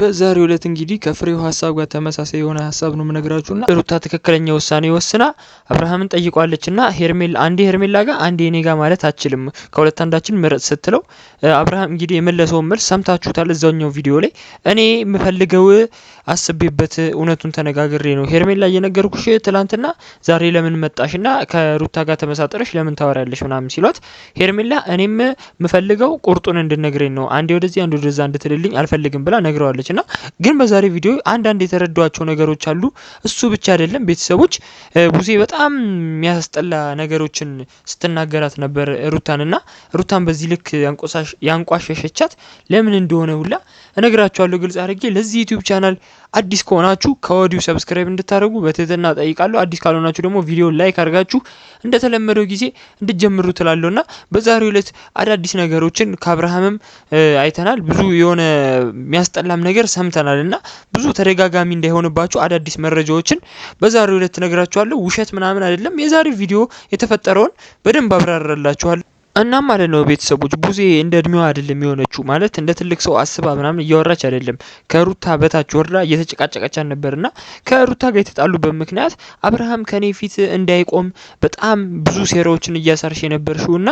በዛሬው ዕለት እንግዲህ ከፍሬው ሀሳብ ጋር ተመሳሳይ የሆነ ሀሳብ ነው የምነግራችሁና ሩታ ትክክለኛ ውሳኔ ወስና አብርሃምን ጠይቋለችና ሄርሜላ ጋር አንዴ እኔ ጋር ማለት አትችልም ከሁለት አንዳችን ምረጥ ስትለው አብርሃም እንግዲህ የመለሰውን መልስ ሰምታችሁታል እዛኛው ቪዲዮ ላይ። እኔ የምፈልገው አስቤበት እውነቱን ተነጋግሬ ነው ሄርሜላ እየነገርኩሽ ትላንትና ዛሬ ለምን መጣሽና ከሩታ ጋር ተመሳጠረሽ ለምን ታወራለሽ ምናምን ሲሏት ሄርሜላ እኔም የምፈልገው ቁርጡን እንድነግረኝ ነው አንዴ ወደዚህ አንዴ ወደዛ እንድትልልኝ አልፈልግም ብላ ነግረዋለች። እና ግን በዛሬ ቪዲዮ አንዳንድ የተረዷቸው ነገሮች አሉ። እሱ ብቻ አይደለም ቤተሰቦች ቡዜ በጣም የሚያስጠላ ነገሮችን ስትናገራት ነበር ሩታንና ሩታን በዚህ ልክ ያንቋሸሸቻት ለምን እንደሆነ ሁላ እነግራችኋለሁ ግልጽ አድርጌ። ለዚህ ዩቲዩብ ቻናል አዲስ ከሆናችሁ ከወዲሁ ሰብስክራይብ እንድታደርጉ በትህትና ጠይቃለሁ። አዲስ ካልሆናችሁ ደግሞ ቪዲዮ ላይክ አድርጋችሁ እንደተለመደው ጊዜ እንድትጀምሩ ትላለውና በዛሬው ዕለት አዳዲስ ነገሮችን ከአብርሃምም አይተናል። ብዙ የሆነ የሚያስጠላም ነገር ሰምተናልና ብዙ ተደጋጋሚ እንዳይሆንባችሁ አዳዲስ መረጃዎችን በዛሬው ዕለት ነግራችኋለሁ። ውሸት ምናምን አይደለም። የዛሬው ቪዲዮ የተፈጠረውን በደንብ አብራራላችኋለሁ። እና ማለት ነው ቤተሰቦች ቡዜ እንደ እድሜዋ አይደለም የሆነችው ማለት እንደ ትልቅ ሰው አስባ ምናምን እያወራች አይደለም። ከሩታ በታች ወርዳ እየተጨቃጨቀቻት ነበርና ከሩታ ጋር የተጣሉበት ምክንያት አብርሃም ከኔ ፊት እንዳይቆም በጣም ብዙ ሴራዎችን እያሳርሽ የነበርሽውና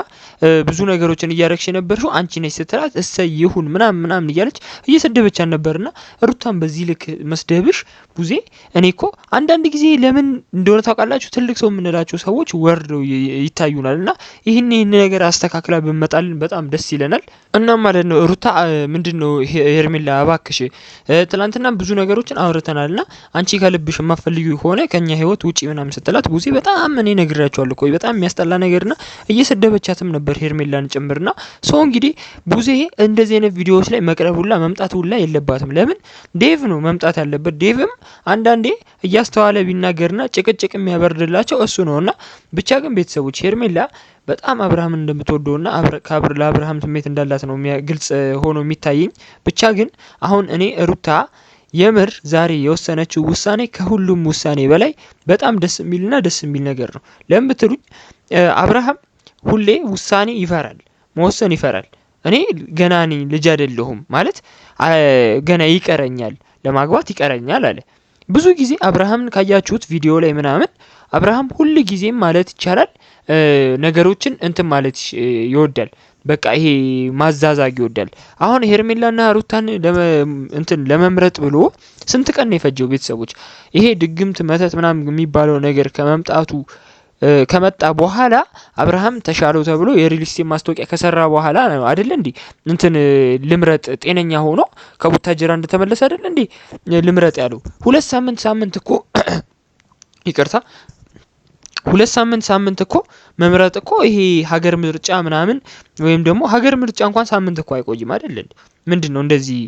ብዙ ነገሮችን እያረግሽ የነበርሽው አንቺ ነሽ ስትላት እሰይ ይሁን ምናምን እያለች እየሰደበቻት ነበርና ሩታን በዚህ ልክ መስደብሽ ቡዜ እኔ እኮ አንዳንድ ጊዜ ለምን እንደሆነ ታውቃላችሁ ትልቅ ሰው የምንላቸው ሰዎች ወርደው ይታዩናልና ይህን ነገር አስተካክላ ብመጣልን በጣም ደስ ይለናል። እና ማለት ነው ሩታ ምንድነው ሄርሜላ እባክሽ ትላንትና ብዙ ነገሮችን አውርተናልና አንቺ ከልብሽ የማትፈልጊው ሆነ ከኛ ህይወት ውጪ ምናምን ስትላት ቡዜ በጣም እኔ ነግራቸዋለሁ እኮ በጣም የሚያስጠላ ነገርና እየሰደበቻትም ነበር ሄርሜላን ጭምርና ሰው እንግዲህ ቡዜ እንደዚህ አይነት ቪዲዮዎች ላይ መቅረብ ሁላ መምጣት ሁላ የለባትም። ለምን ዴቭ ነው መምጣት ያለበት። ዴቭም አንዳንዴ እያስተዋለ ቢናገርና ጭቅጭቅ የሚያበርድላቸው እሱ ነውና ብቻ ግን ቤተሰቦች ሄርሜላ በጣም አብርሃም እንደምትወደውና ለአብርሃም ስሜት እንዳላት ነው ግልጽ ሆኖ የሚታየኝ። ብቻ ግን አሁን እኔ ሩታ የምር ዛሬ የወሰነችው ውሳኔ ከሁሉም ውሳኔ በላይ በጣም ደስ የሚል ነገር ነው። ለምን ብትሉኝ አብርሃም ሁሌ ውሳኔ ይፈራል፣ መወሰን ይፈራል። እኔ ገና ነኝ ልጅ አይደለሁም ማለት ገና ይቀረኛል ለማግባት ይቀረኛል አለ። ብዙ ጊዜ አብርሃምን ካያችሁት ቪዲዮ ላይ ምናምን አብርሃም ሁሉ ጊዜም ማለት ይቻላል ነገሮችን እንትን ማለት ይወዳል። በቃ ይሄ ማዛዛግ ይወዳል። አሁን ሄርሜላና ሩታን ለመምረጥ ብሎ ስንት ቀን ነው የፈጀው ቤተሰቦች? ይሄ ድግምት መተት ምናምን የሚባለው ነገር ከመጣ በኋላ አብርሃም ተሻለው ተብሎ የሪል ስቴት ማስታወቂያ ከሰራ በኋላ ነው አይደል እንዴ ልምረጥ ጤነኛ ሆኖ ከቡታጀራ እንደተመለሰ አይደል እንዴ ልምረጥ ያለው። ሁለት ሳምንት እኮ ይቅርታ 2 ሳምንት እኮ መምረጥ እኮ ይሄ ሀገር ምርጫ ምናምን ወይም ደግሞ ሀገር ምርጫ እንኳን ሳምንት እኮ አይቆይም አይደል እንዴ? ምንድነው እንደዚህ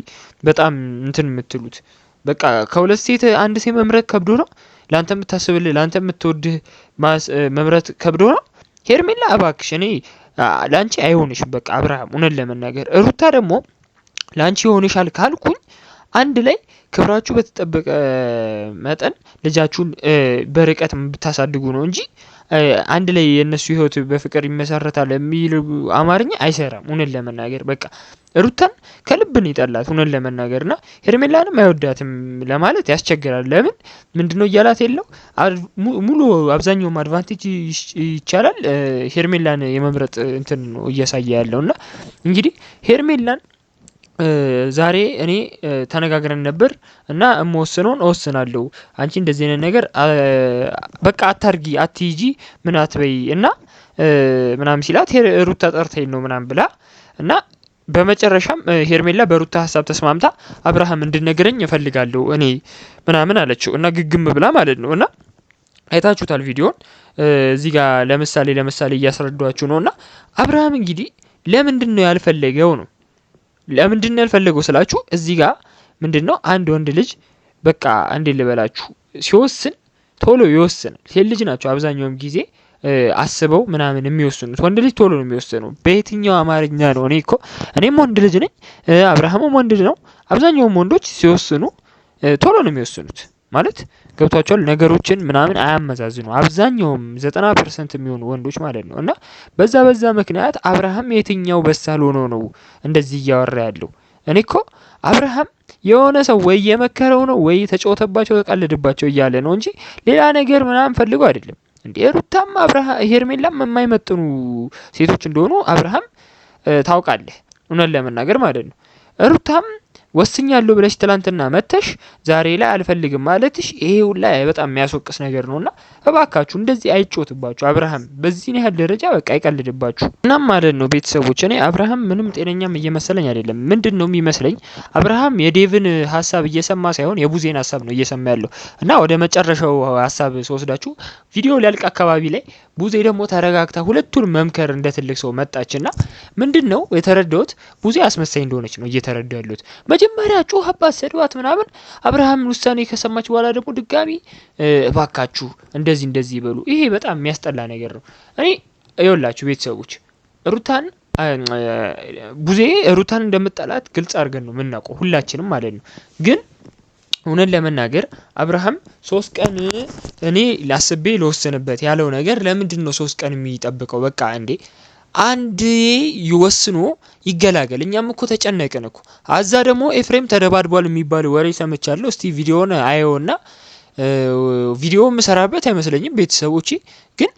በጣም እንትምትሉት? በቃ ከሁለት ሴት አንድ ሴት መምረጥ ከብዶ ነው? ላንተ የምታስብልህ ላንተ የምትወድህ መምረጥ ከብዶ ነው? ሄርሜላ እባክሽ እኔ ላንቺ አይሆንሽም። በቃ አብርሃም እውነት ለመናገር ሩታ ደግሞ ላንቺ ይሆንሻል ካልኩኝ አንድ ላይ ክብራችሁ በተጠበቀ መጠን ልጃችሁን በርቀት ብታሳድጉ ነው እንጂ አንድ ላይ የነሱ ህይወት በፍቅር ይመሰረታል የሚል አማርኛ አይሰራም። እውነት ለመናገር በቃ ሩታን ከልብ ነው ይጠላት እውነት ለመናገርና ሄርሜላንም አይወዳትም ለማለት ያስቸግራል። ለምን ምንድነው እያላት የለው ሙሉ አብዛኛው አድቫንቴጅ ይቻላል ሄርሜላን የመምረጥ እንትን ነው እያሳየ ያለውና እንግዲህ ሄርሜላን ዛሬ እኔ ተነጋግረን ነበር እና እምወስነውን እወስናለሁ። አንቺ እንደዚህ አይነት ነገር በቃ አታርጊ አትይጂ ምን አትበይ እና ምናምን ሲላት ሩታ ጠርተኝ ነው ምናምን ብላ እና በመጨረሻም ሄርሜላ በሩታ ሀሳብ ተስማምታ አብርሃም እንድነግረኝ እፈልጋለሁ እኔ ምናምን አለችው እና ግግም ብላ ማለት ነው። እና አይታችሁታል ቪዲዮን እዚህ ጋር ለምሳሌ እያስረዷችሁ ነውና አብርሃም እንግዲህ ለምንድነው ያልፈለገው ነው ለምንድነው ያልፈለገው ስላችሁ እዚህ ጋር ምንድነው አንድ ወንድ ልጅ በቃ እንዴ ልበላችሁ ሲወስን ቶሎ ይወስናል። ሴት ልጅ ናቸው አብዛኛውም ጊዜ አስበው ምናምን የሚወስኑት። ወንድ ልጅ ቶሎ ነው የሚወስነው። በየትኛው አማርኛ ነው እኔም ወንድ ልጅ ነኝ አብርሃምም ወንድ ልጅ ነው። አብዛኛውም ወንዶች ሲወስኑ ቶሎ ነው የሚወስኑት ማለት ገብቷቸዋል። ነገሮችን ምናምን አያመዛዝኑ አብዛኛውም 90% የሚሆኑ ወንዶች ማለት ነው። እና በዛ ምክንያት አብርሃም የትኛው በሳል ሆኖ ነው እንደዚህ እያወራ ያለው? እኔ እኮ አብርሃም የሆነ ሰው ወይ የመከረው ነው ወይ ተጫወተባቸው ተቀልድባቸው እያለ ነው እንጂ ሌላ ነገር ምናምን ፈልገው አይደለም። እንዴ ሩታም ሄርሜላም የማይመጥኑ ሴቶች እንደሆኑ አብርሃም ታውቃለህ፣ እውነት ለመናገር ማለት ነው። ሩታም ወስኛለሁ ብለሽ ትላንትና መተሽ ዛሬ ላይ አልፈልግም ማለትሽ ይሄ ሁላ በጣም የሚያስወቅስ ነገር ነውና እባካችሁ እንደዚህ አይጮትባችሁ። አብርሃም በዚህ ያህል ደረጃ በቃ አይቀልድባችሁ። እናም ማለት ነው ቤተሰቦች እኔ አብርሃም ምንም ጤነኛም እየመሰለኝ አይደለም። ምንድነው የሚመስለኝ አብርሃም የዴቭን ሀሳብ እየሰማ ሳይሆን የቡዜን ሀሳብ ነው እየሰማ ያለው እና ወደ መጨረሻው ሀሳብ ስወስዳችሁ ቪዲዮ ሊያልቅ አካባቢ ላይ ቡዜ ደግሞ ተረጋግታ ሁለቱን መምከር እንደ ትልቅ ሰው መጣችና ምንድነው የተረዳሁት ቡዜ አስመሳይ እንደሆነች ነው እየተረዳሁ ያለሁት። መጀመሪያ ጮኸባት ሰድባት ምናምን አብርሃምን ውሳኔ ከሰማች በኋላ ደግሞ ድጋሚ እባካችሁ እንደዚህ ይበሉ። ይሄ በጣም የሚያስጠላ ነገር ነው። እኔ ይኸውላችሁ ቤተሰቦች ሩታን ቡዜ ሩታን እንደምጠላት ግልጽ አድርገን ነው የምናውቀው ሁላችንም ማለት ነው። ግን እውነት ለመናገር አብርሃም 3 ቀን እኔ ላስቤ ለወሰንበት ያለው ነገር ለምንድን ነው 3 ቀን የሚጠብቀው? በቃ እንዴ አንድ ይወስኖ ይገላገል። እኛም እኮ ተጨነቅን እኮ። አዛ ደግሞ ኤፍሬም ተደባድቧል የሚባል ወሬ ሰምቻለሁ። እስቲ ቪዲዮውን አየውና ቪዲዮ መሰራበት አይመስለኝም ቤተሰቦቼ ግን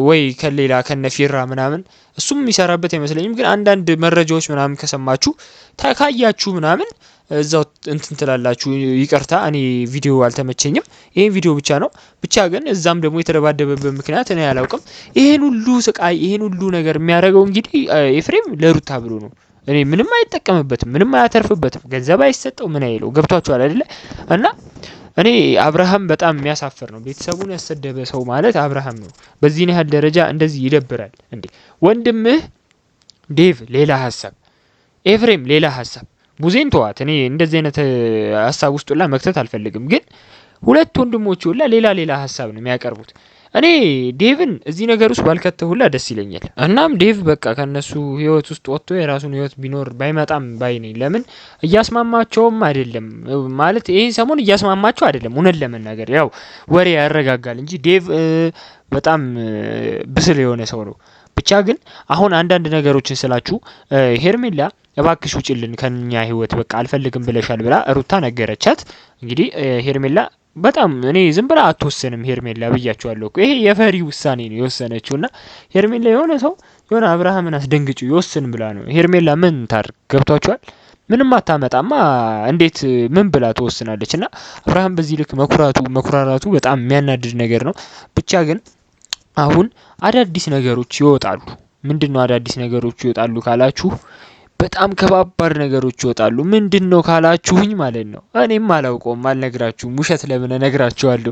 ወይ ከሌላ ከነፊራ ምናምን እሱም የሚሰራበት አይመስለኝም። ግን አንዳንድ መረጃዎች ምናምን ከሰማችሁ ታካያችሁ ምናምን እዛው እንትን ትላላችሁ። ይቅርታ እኔ ቪዲዮ አልተመቸኝም። ይሄን ቪዲዮ ብቻ ነው ብቻ ግን እዛም ደግሞ የተደባደበበት ምክንያት እኔ አላውቅም። ይሄን ሁሉ ስቃይ ይሄን ሁሉ ነገር የሚያደርገው እንግዲህ ኤፍሬም ለሩታ ብሎ ነው። እኔ ምንም አይጠቀምበትም፣ ምንም አያተርፍበትም፣ ገንዘብ አይሰጠው ምን አይለው። ገብቷችኋል አይደለ? እና እኔ አብርሃም በጣም የሚያሳፍር ነው። ቤተሰቡን ያሰደበ ሰው ማለት አብርሃም ነው። በዚህ ያህል ደረጃ እንደዚህ ይደብራል እንዴ! ወንድምህ ዴቭ ሌላ ሐሳብ፣ ኤፍሬም ሌላ ሐሳብ፣ ቡዜን ተዋት። እኔ እንደዚህ አይነት ሐሳብ ውስጥ ሁላ መክተት አልፈልግም። ግን ሁለት ወንድሞች ሁላ ሌላ ሐሳብ ነው የሚያቀርቡት። እኔ ዴቭን እዚህ ነገር ውስጥ ባልከተው ሁላ ደስ ይለኛል። እናም ዴቭ በቃ ከነሱ ህይወት ውስጥ ወጥቶ የራሱን ህይወት ቢኖር ባይመጣም ባይ ነኝ። ለምን እያስማማቸውም አይደለም ማለት ይሄን ሰሞን እያስማማቸው አይደለም። እውነት ለመናገር ያው ወሬ ያረጋጋል እንጂ ዴቭ በጣም ብስል የሆነ ሰው ነው። ብቻ ግን አሁን አንዳንድ ነገሮችን ስላችሁ ሄርሜላ እባክሽ ውጪልን ከኛ ህይወት በቃ አልፈልግም ብለሻል ብላ ሩታ ነገረቻት። እንግዲህ ሄርሜላ በጣም እኔ ዝም ብላ አትወሰንም ሄርሜላ ብያችኋለሁ እኮ ይሄ የፈሪ ውሳኔ ነው የወሰነችውና ሄርሜላ የሆነ ሰው የሆነ አብርሃምን አስደንግጩ ይወስን ብላ ነው። ሄርሜላ ምን ታርግ? ገብቷችኋል? ምንም አታመጣማ። እንዴት ምን ብላ ትወስናለችና አብርሃም በዚህ ልክ መኩራራቱ በጣም የሚያናድድ ነገር ነው። ብቻ ግን አሁን አዳዲስ ነገሮች ይወጣሉ። ምንድነው አዳዲስ ነገሮች ይወጣሉ ካላችሁ በጣም ከባባድ ነገሮች ይወጣሉ። ምንድነው ካላችሁኝ ማለት ነው እኔም አላውቀውም፣ አልነግራችሁም። ውሸት ለምን እነግራችኋለሁ።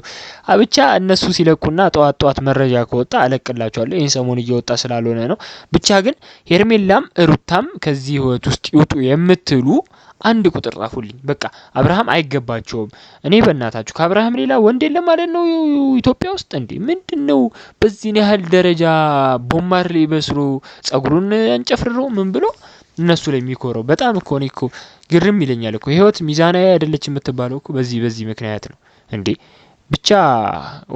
ብቻ እነሱ ሲለቁና ጧት መረጃ ከወጣ አለቅላችኋለሁ። ይሄን ሰሞን እየወጣ ስላልሆነ ነው። ብቻ ግን ሄርሜላም ሩታም ከዚህ ህይወት ውስጥ ይውጡ የምትሉ አንድ ቁጥር ጻፉልኝ። በቃ አብርሃም አይገባቸውም። እኔ በእናታችሁ ከአብርሃም ሌላ ወንድ የለም ማለት ነው ኢትዮጵያ ውስጥ እንዴ? ምንድነው በዚህ ያህል ደረጃ ቦማር ላይ በስሎ ጸጉሩን አንጨፍርሮ ምን ብሎ እነሱ ላይ የሚኮረው? በጣም እኮ ነው እኮ ግርም ይለኛል እኮ። ህይወት ሚዛናዊ አይደለች የምትባለው እኮ በዚህ ምክንያት ነው እንዴ። ብቻ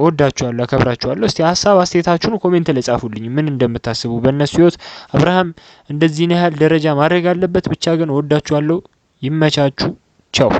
ወዳችኋለሁ፣ አከብራችኋለሁ። እስቲ ሀሳብ አስተያየታችሁን ኮሜንት ላይ ጻፉልኝ ምን እንደምታስቡ በእነሱ ህይወት አብርሃም እንደዚህ ያህል ደረጃ ማድረግ አለበት። ብቻ ግን ወዳችኋለሁ። ይመቻችሁ። ቻው